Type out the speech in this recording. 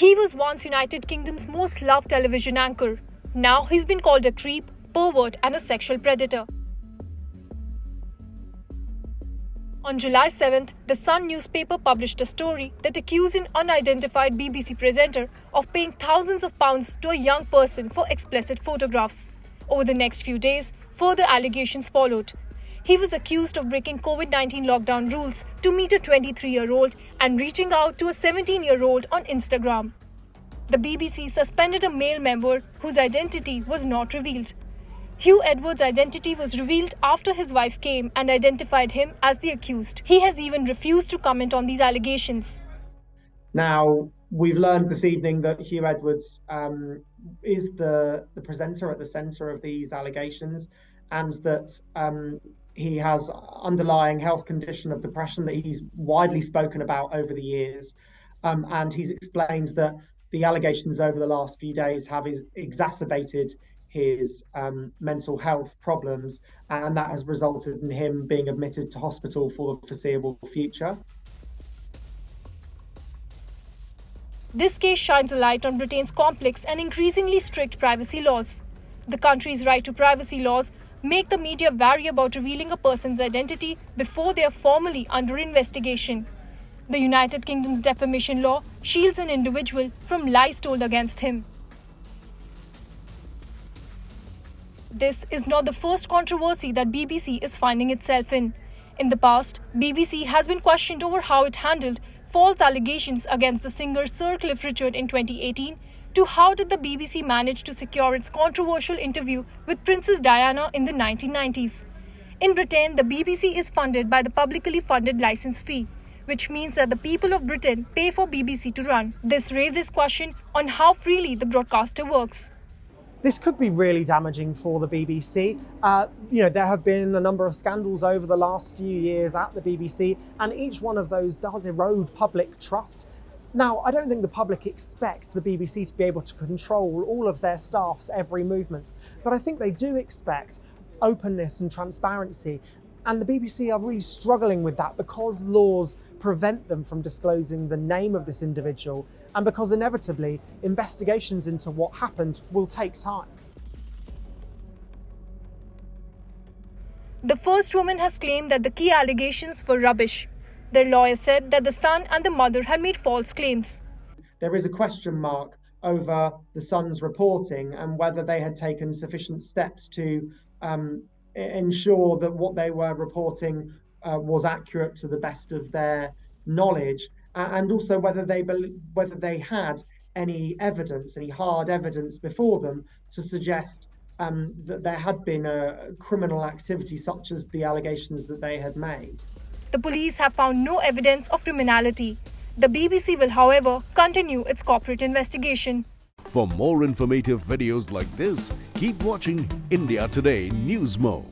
He was once United Kingdom's most loved television anchor. Now he's been called a creep, pervert and a sexual predator. On July 7th, the Sun newspaper published a story that accused an unidentified BBC presenter of paying thousands of pounds to a young person for explicit photographs. Over the next few days, further allegations followed. He was accused of breaking COVID-19 lockdown rules to meet a 23-year-old and reaching out to a 17-year-old on Instagram. The BBC suspended a male member whose identity was not revealed. Huw Edwards' identity was revealed after his wife came and identified him as the accused. He has even refused to comment on these allegations. Now, we've learned this evening that Huw Edwards is the presenter at the centre of these allegations, and that he has underlying health condition of depression that he's widely spoken about over the years. And he's explained that the allegations over the last few days have exacerbated his mental health problems, and that has resulted in him being admitted to hospital for the foreseeable future. This case shines a light on Britain's complex and increasingly strict privacy laws. The country's right to privacy laws make the media wary about revealing a person's identity before they are formally under investigation. The United Kingdom's defamation law shields an individual from lies told against him. This is not the first controversy that BBC is finding itself in. In the past, BBC has been questioned over how it handled false allegations against the singer Sir Cliff Richard in 2018, to how did the BBC manage to secure its controversial interview with Princess Diana in the 1990s. In Britain, the BBC is funded by the publicly funded licence fee, which means that the people of Britain pay for BBC to run. This raises question on how freely the broadcaster works. This could be really damaging for the BBC. There have been a number of scandals over the last few years at the BBC, and each one of those does erode public trust. Now, I don't think the public expect the BBC to be able to control all of their staff's every movements, but I think they do expect openness and transparency. And the BBC are really struggling with that because laws prevent them from disclosing the name of this individual, and because inevitably investigations into what happened will take time. The first woman has claimed that the key allegations were rubbish. Their lawyer said that the son and the mother had made false claims. There is a question mark over the Sun's reporting and whether they had taken sufficient steps to ensure that what they were reporting was accurate to the best of their knowledge, and also whether they had any evidence, any hard evidence before them to suggest that there had been a criminal activity such as the allegations that they had made. The police have found no evidence of criminality. The BBC will, however, continue its corporate investigation. For more informative videos like this, keep watching India Today News Mo.